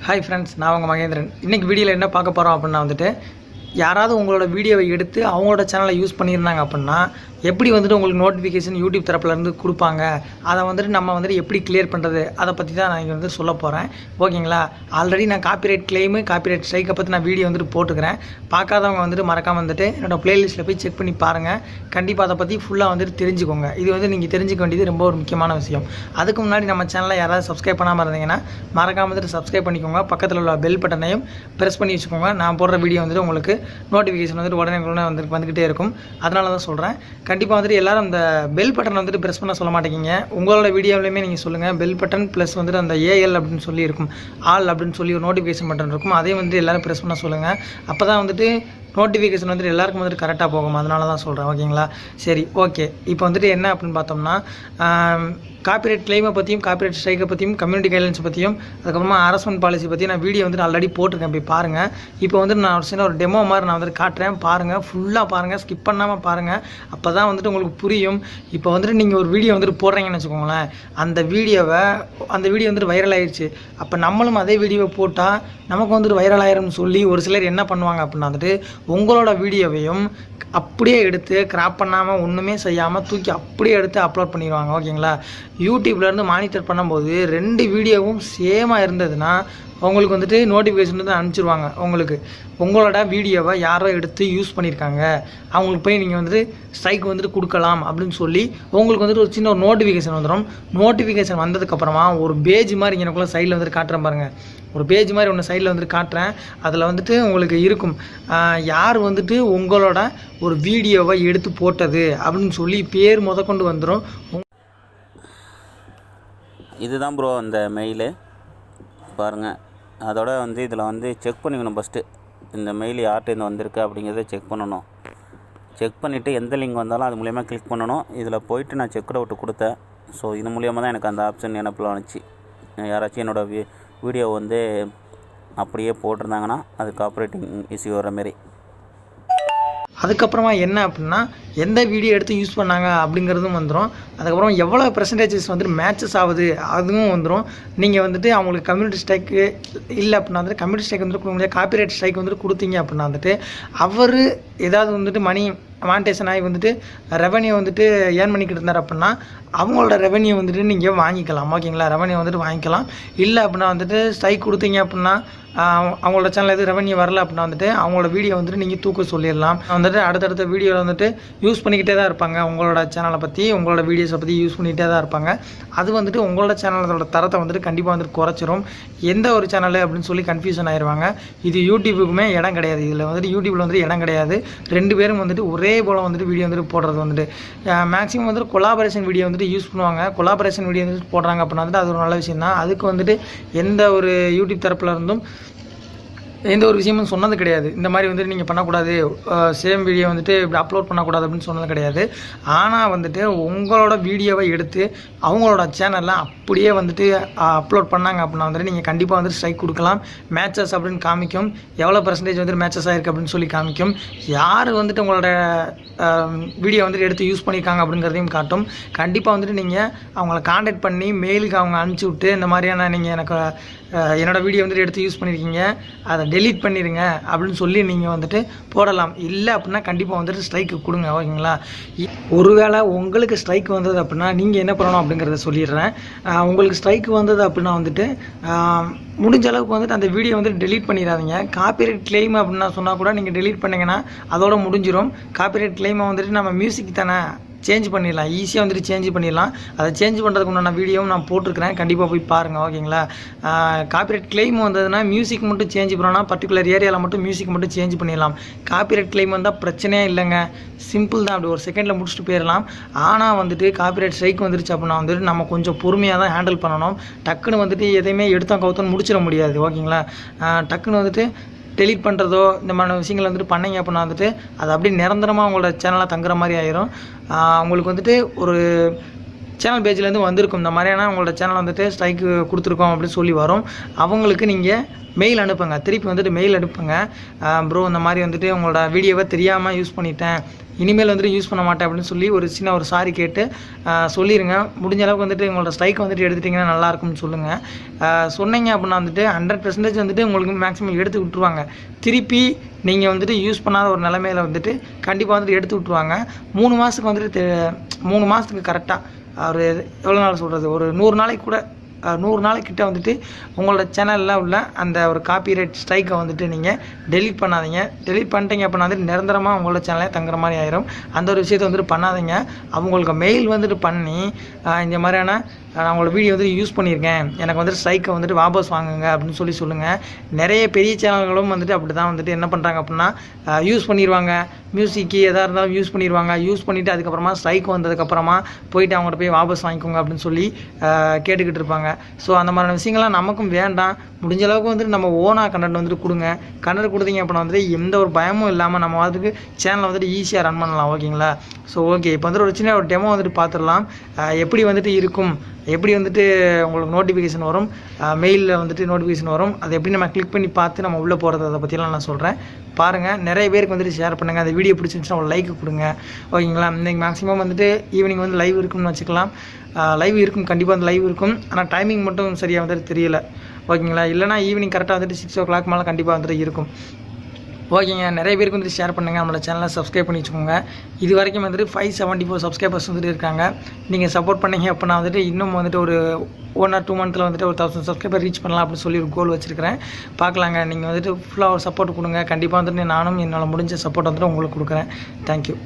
Hi friends, நான் உங்கள் மகேந்திரன். இன்றைக்கி வீடியோவில் என்ன பார்க்க போகிறோம் அப்படின்னா யாராவது உங்களோட வீடியோவை எடுத்து அவங்களோட சேனலை யூஸ் பண்ணியிருந்தாங்க அப்படின்னா எப்படி உங்களுக்கு நோட்டிஃபிகேஷன் யூடியூப் தரப்புலேருந்து கொடுப்பாங்க, அதை நம்ம எப்படி கிளியர் பண்ணுறது, அதை பற்றி தான் நான் இங்கே சொல்ல போகிறேன். ஓகேங்களா? ஆல்ரெடி நான் காப்பிரைட் கிளைமு காப்பிரைட் ஸ்ட்ரைக்கை பற்றி நான் வீடியோ போட்டுக்கிறேன். பார்க்காதவங்க மறக்காமல் என்னோடய ப்ளேலிஸ்ட்டில் போய் செக் பண்ணி பாருங்கள். கண்டிப்பாக அதை பற்றி ஃபுல்லாக தெரிஞ்சுக்கோங்க. இது நீங்கள் தெரிஞ்சுக்க வேண்டியது ரொம்ப ஒரு முக்கியமான விஷயம். அதுக்கு முன்னாடி நம்ம சேனலை யாராவது சப்ஸ்கிரைப் பண்ணாமல் இருந்தீங்கன்னா மறக்காமல் சப்ஸ்கிரைப் பண்ணிக்கோங்க. பக்கத்தில் உள்ள பெல் பட்டனையும் ப்ரெஸ் பண்ணி வச்சுக்கோங்க. நான் போடுற வீடியோ உங்களுக்கு நோட்டிஃபிகேஷன் உடனே வந்துக்கிட்டே இருக்கும். அதனால தான் சொல்கிறேன். கண்டிப்பாக எல்லாரும் அந்த பெல் பட்டன் ப்ரெஸ் பண்ண சொல்ல மாட்டேங்கிங்க. உங்களோட வீடியோவிலையுமே நீங்கள் சொல்லுங்கள் பெல் பட்டன் ப்ளஸ் அந்த ஏஎல் அப்படின்னு சொல்லி இருக்கும், ஆல் அப்படின்னு சொல்லி ஒரு நோட்டிஃபிகேஷன் பட்டன் இருக்கும். அதையும் எல்லோரும் ப்ரெஸ் பண்ண சொல்லுங்கள். அப்போ தான் நோட்டிஃபிகேஷன் எல்லாருக்கும் கரெக்டாக போகும். அதனால தான் சொல்கிறேன். ஓகேங்களா? சரி, ஓகே. இப்போ என்ன அப்படின்னு பார்த்தோம்னா காப்பிரைட் கிளைமை பற்றியும் காப்பிரைட் ஸ்ட்ரைக்கை பற்றியும் கம்யூனிட்டி கைட்லைன்ஸ் பற்றியும் அதுக்கப்புறமா ஹராஸ்மெண்ட் பாலிசி பற்றி நான் வீடியோ ஆல்ரெடி போட்டிருக்கேன். போய் பாருங்கள். இப்போ நான் சின்ன ஒரு டெமோ மாதிரி நான் காட்டுறேன். பாருங்கள், ஃபுல்லாக பாருங்கள், ஸ்கிப் பண்ணாமல் பாருங்கள். அப்போ தான் உங்களுக்கு புரியும். இப்போ நீங்கள் ஒரு வீடியோ போடுறீங்கன்னு வச்சுக்கோங்களேன். அந்த வீடியோ வைரல் ஆயிடுச்சு. அப்போ நம்மளும் அதே வீடியோவை போட்டால் நமக்கு வைரல் ஆயிரும்னு சொல்லி ஒரு சிலர் என்ன பண்ணுவாங்க அப்படின்னா உங்களோட வீடியோவையும் அப்படியே எடுத்து கிராப் பண்ணாமல் ஒன்றுமே செய்யாமல் தூக்கி அப்படியே எடுத்து அப்லோட் பண்ணிடுவாங்க. ஓகேங்களா? யூடியூப்லேருந்து மானிட்டர் பண்ணும்போது 2 வீடியோவும் சேமாக இருந்ததுன்னா உங்களுக்கு நோட்டிஃபிகேஷன் அனுப்பிச்சிருவாங்க. உங்களோட வீடியோவை யாரோ எடுத்து யூஸ் பண்ணியிருக்காங்க, அவங்களுக்கு போய் நீங்கள் ஸ்ட்ரைக் கொடுக்கலாம் அப்படின்னு சொல்லி உங்களுக்கு ஒரு சின்ன ஒரு நோட்டிஃபிகேஷன் வந்துடும். நோட்டிஃபிகேஷன் வந்ததுக்கப்புறமா ஒரு பேஜ் மாதிரி எனக்குள்ள சைடில் காட்டுறேன் பாருங்கள். ஒரு பேஜ் மாதிரி ஒன்று சைடில் காட்டுறேன். அதில் உங்களுக்கு இருக்கும் யார் உங்களோட ஒரு வீடியோவை எடுத்து போட்டது அப்படின்னு சொல்லி பேர் முதற்கொண்டு வந்துடும். இதுதான் ப்ரோ அந்த மெயிலு பாருங்கள். அதோட இதில் செக் பண்ணிக்கணும். ஃபஸ்ட்டு இந்த மெயில் யார்கிட்ட வந்திருக்கு அப்படிங்கிறத செக் பண்ணணும். செக் பண்ணிவிட்டு எந்த லிங்க் வந்தாலும் அது மூலிமா கிளிக் பண்ணணும். இதில் போயிட்டு நான் செக் அவுட் கொடுத்தேன். ஸோ இது மூலிமா தான் எனக்கு அந்த ஆப்ஷன் நினைப்பில் வந்துச்சு. யாராச்சும் என்னோடய வீடியோ அப்படியே போட்டிருந்தாங்கன்னா அது காப்பரேட்டிங் இஷ்யூ வர மாரி. அதுக்கப்புறமா என்ன அப்படின்னா எந்த வீடியோ எடுத்து யூஸ் பண்ணாங்க அப்படிங்கிறதும் வந்துடும். அதுக்கப்புறம் எவ்வளோ பெர்சன்டேஜஸ் மேட்சஸ் ஆகுது அதுவும் வந்துடும். நீங்கள் அவங்களுக்கு கம்யூனிட்டி ஸ்ட்ரைக்கு இல்லை அப்படின்னா கம்யூனிட்டி ஸ்ட்ரைக் கொடுக்க முடியாது, காப்பிரைட் ஸ்ட்ரைக் கொடுத்தீங்க அப்படின்னா அவர் ஏதாவது மணி மானிட்டேஷன் ஆகி ரெவன்யூ ஏர்ன் பண்ணிக்கிட்டு இருந்தார் அப்படின்னா அவங்களோட ரெவன்யூ நீங்கள் வாங்கிக்கலாம். ஓகேங்களா? ரெவன்யூ வாங்கிக்கலாம். இல்லை அப்படின்னா ஸ்ட்ரைக் கொடுத்தீங்க அப்படின்னா அவங்களோட சேனல் எதுவும் ரெவன்யூ வரல அப்படின்னா அவங்களோட வீடியோ நீங்கள் தூக்க சொல்லிடலாம். அடுத்தடுத்த வீடியோவில் யூஸ் பண்ணிக்கிட்டே தான் இருப்பாங்க. உங்களோட சேனலை பற்றி உங்களோட வீடியோஸை பற்றி யூஸ் பண்ணிகிட்டே தான் இருப்பாங்க. அது உங்களோட சேனலோட தரத்தை கண்டிப்பாக குறைச்சிரும். எந்த ஒரு சேனல் அப்படின்னு சொல்லி கன்ஃபியூஷன் ஆயிடுவாங்க. இது யூடியூபுக்குமே இடம் கிடையாது. இதில் யூடியூப்பில் இடம் கிடையாது. 2 பேரும் ஒரே போல் வீடியோ போடுறது மேக்ஸிமம் கொலாபரேஷன் வீடியோ யூஸ் பண்ணுவாங்க. கொலாபரேஷன் வீடியோ போடுறாங்க அப்படின்னா அது ஒரு நல்ல விஷயம் தான். அதுக்கு எந்த ஒரு யூடியூப் தரப்புல இருந்தும் எந்த ஒரு விஷயமும் சொன்னது கிடையாது. இந்த மாதிரி நீங்கள் பண்ணக்கூடாது, சேம் வீடியோ இப்படி அப்லோட் பண்ணக்கூடாது அப்படின்னு சொன்னது கிடையாது. ஆனால் உங்களோட வீடியோவை எடுத்து அவங்களோட சேனலில் அப்படியே அப்லோட் பண்ணாங்க அப்படின்னா நீங்கள் கண்டிப்பாக ஸ்ட்ரைக் கொடுக்கலாம். மேட்சஸ் அப்படின்னு காமிக்கும். எவ்வளோ பெர்சன்டேஜ் மேட்சஸ் ஆகிருக்கு அப்படின்னு சொல்லி காமிக்கும். யார் உங்களோட வீடியோ எடுத்து யூஸ் பண்ணியிருக்காங்க அப்படிங்கிறதையும் காட்டும். கண்டிப்பாக நீங்கள் அவங்கள காண்டாக்ட் பண்ணி மெயிலுக்கு அவங்க அனுப்பிச்சி விட்டு இந்த மாதிரியான நீங்கள் எனக்கு என்னோடய வீடியோ எடுத்து யூஸ் பண்ணியிருக்கீங்க, அதை டெலீட் பண்ணிடுங்க அப்படின்னு சொல்லி நீங்கள் போடலாம். இல்லை அப்படின்னா கண்டிப்பாக ஸ்ட்ரைக்கு கொடுங்க. ஓகேங்களா? ஒருவேளை உங்களுக்கு ஸ்ட்ரைக் வந்தது அப்படின்னா நீங்கள் என்ன பண்ணணும் அப்படிங்கிறத சொல்லிடுறேன். உங்களுக்கு ஸ்ட்ரைக் வந்தது அப்படின்னா முடிஞ்ச அளவுக்கு அந்த வீடியோ டெலீட் பண்ணிடாதீங்க. காப்பிரைட் கிளைம் அப்படின்னா சொன்னால் கூட நீங்கள் டெலீட் பண்ணிங்கன்னா அதோட முடிஞ்சிடும். காப்பிரைட் கிளைமை நம்ம மியூசிக் தானே சேஞ்ச் பண்ணிடலாம், ஈஸியாக சேஞ்ச் பண்ணிடலாம். அதை சேஞ்ச் பண்ணுறதுக்கு உண்டான வீடியோவும் நான் போட்டிருக்கிறேன். கண்டிப்பாக போய் பாருங்கள். ஓகேங்களா? காப்பிரைட் கிளைம் வந்ததுன்னா மியூசிக் மட்டும் சேஞ்ச் பண்ணோன்னா பர்டிகுலர் ஏரியாவில் மட்டும் மியூசிக் மட்டும் சேஞ்ச் பண்ணிடலாம். காப்பிரைட் கிளைம் வந்தால் பிரச்சனையே இல்லைங்க, சிம்பிள் தான். அப்படி ஒரு செகண்டில் முடிச்சுட்டு போயிடலாம். ஆனால் காப்பிரைட் ஸ்ட்ரைக் வந்துருச்சு அப்படின்னா நம்ம கொஞ்சம் பொறுமையாக தான் ஹேண்டில் பண்ணணும். டக்குன்னு எதையுமே எடுத்தோம் கவுத்தோன்னு முடிச்சிட முடியாது. ஓகேங்களா? டக்குன்னு டெலீட் பண்ணுறதோ இந்த மாதிரி விஷயங்கள் பண்ணிங்க அப்படின்னா அது அப்படியே நிரந்தரமாக உங்களோட சேனலாக தங்குற மாதிரி ஆயிரும். உங்களுக்கு ஒரு சேனல் பேஜ்லேருந்து வந்திருக்கும் இந்த மாதிரியான உங்களோட சேனல் ஸ்ட்ரைக்கு கொடுத்துருக்கோம் அப்படின்னு சொல்லி வரும். அவங்களுக்கு நீங்கள் மெயில் அனுப்புங்க. திருப்பி மெயில் அனுப்புங்க. ப்ரோ இந்த மாதிரி உங்களோட வீடியோவை தெரியாமல் யூஸ் பண்ணிட்டேன், இனிமேல் வந்துட்டு யூஸ் பண்ண மாட்டேன் அப்படின்னு சொல்லி ஒரு சின்ன ஒரு சாரி கேட்டு சொல்லிடுங்க. முடிஞ்ச அளவுக்கு வந்துட்டு உங்களோட ஸ்ட்ரைக்கை வந்துட்டு எடுத்துட்டிங்கன்னா நல்லாயிருக்கும்னு சொல்லுங்கள். சொன்னீங்க அப்படின்னா வந்துட்டு 100% வந்துட்டு உங்களுக்கு மேக்ஸிமம் எடுத்து விட்ருவாங்க. திருப்பி நீங்கள் வந்துட்டு யூஸ் பண்ணாத ஒரு நிலமையில வந்துட்டு கண்டிப்பாக வந்துட்டு எடுத்து விட்ருவாங்க. 3 மாதத்துக்கு வந்துட்டு 3 மாதத்துக்கு கரெக்டாக ஒரு எவ்வளோ நாள் சொல்கிறது, ஒரு 100 நாளைக்கு கூட 100 நாளைக்கிட்ட வந்துட்டு உங்களோட சேனலில் உள்ள அந்த ஒரு காப்பிரைட் ஸ்ட்ரைக்கை வந்துட்டு நீங்கள் டெலீட் பண்ணாதீங்க. டெலீட் பண்ணிட்டீங்க அப்படின்னா வந்துட்டு நிரந்தரமாக உங்களோட சேனலே தங்குற மாதிரி ஆயிரும். அந்த ஒரு விஷயத்தை வந்துட்டு பண்ணாதீங்க. அவங்களுக்கு மெயில் வந்துட்டு பண்ணி இந்த மாதிரியான நான் உங்களோட வீடியோ வந்துட்டு யூஸ் பண்ணியிருக்கேன், எனக்கு வந்துட்டு ஸ்ட்ரைக்கை வந்துட்டு வாபஸ் வாங்குங்க அப்படின்னு சொல்லுங்கள். நிறைய பெரிய சேனல்களும் வந்துட்டு அப்படி தான் வந்துட்டு என்ன பண்ணுறாங்க அப்படின்னா யூஸ் பண்ணிடுவாங்க. மியூசிக்கு எதாக இருந்தாலும் யூஸ் பண்ணிடுவாங்க. யூஸ் பண்ணிவிட்டு அதுக்கப்புறமா ஸ்ட்ரைக் வந்ததுக்கப்புறமா போயிட்டு அவங்கள்ட்ட போய் வாபஸ் வாங்கிக்கோங்க அப்படின்னு சொல்லி கேட்டுக்கிட்டு இருப்பாங்க. ஸோ அந்த மாதிரியான விஷயங்கள்லாம் நமக்கும் வேண்டாம். முடிஞ்ச அளவுக்கு வந்துட்டு நம்ம ஓனாக கண்டென்ட் வந்துட்டு கொடுங்க. கண்டென்ட் கொடுத்தீங்க அப்படின்னா வந்துட்டு எந்த ஒரு பயமும் இல்லாமல் நம்ம அதுக்கு சேனலை வந்துட்டு ஈஸியாக ரன் பண்ணலாம். ஓகேங்களா? ஸோ ஓகே, இப்போ வந்துட்டு ஒரு சின்ன ஒரு டெமோ வந்துட்டு பார்த்துடலாம். எப்படி வந்துட்டு இருக்கும், எப்படி வந்துட்டு உங்களுக்கு நோட்டிஃபிகேஷன் வரும், மெயிலில் வந்துட்டு நோட்டிஃபிகேஷன் வரும், அதை எப்படி நம்ம கிளிக் பண்ணி பார்த்து நம்ம உள்ளே போகிறது, அதை பற்றிலாம் நான் சொல்கிறேன். பாருங்கள், நிறைய பேருக்கு வந்துட்டு ஷேர் பண்ணுங்கள். அந்த வீடியோ பிடிச்சிருந்துச்சுன்னா ஒரு லைக் கொடுங்க. ஓகேங்களா? இன்றைக்கி மேக்ஸிமம் வந்துட்டு ஈவினிங் வந்து லைவ் இருக்குன்னு வச்சுக்கலாம். லைவ் இருக்கும், கண்டிப்பாக வந்து லைவ் இருக்கும். ஆனால் டைமிங் மட்டும் சரியாக வந்துட்டு தெரியல. ஓகேங்களா? இல்லைனா ஈவினிங் கரெக்டாக வந்துட்டு 6 o'clock மேலே கண்டிப்பாக வந்துட்டு இருக்கும். ஓகேங்க, நிறைய பேருக்கு வந்துட்டு ஷேர் பண்ணுங்கள். நம்மளோட சேனலை சப்ஸ்கிரைப் பண்ணி வச்சுக்கோங்க. இது வரைக்கும் வந்துட்டு 574 சப்ஸ்கிரைபர்ஸ் வந்துட்டு இருக்காங்க. நீங்கள் சப்போர்ட் பண்ணீங்க அப்படின்னா வந்துட்டு இன்னும் வந்துட்டு ஒரு 1 or 2 months வந்துட்டு ஒரு 1000 சப்ஸ்கிரைபர் ரீச் பண்ணலாம் அப்படின்னு சொல்லி ஒரு கோல் வச்சுருக்கிறேன். பார்க்கலாங்க. நீங்கள் வந்துட்டு ஃபுல்லாக ஒரு சப்போர்ட் கொடுங்க. கண்டிப்பாக வந்துட்டு நானும் என்னால் முடிஞ்ச சப்போர்ட் வந்துட்டு உங்களுக்கு கொடுக்குறேன். தேங்க்யூ.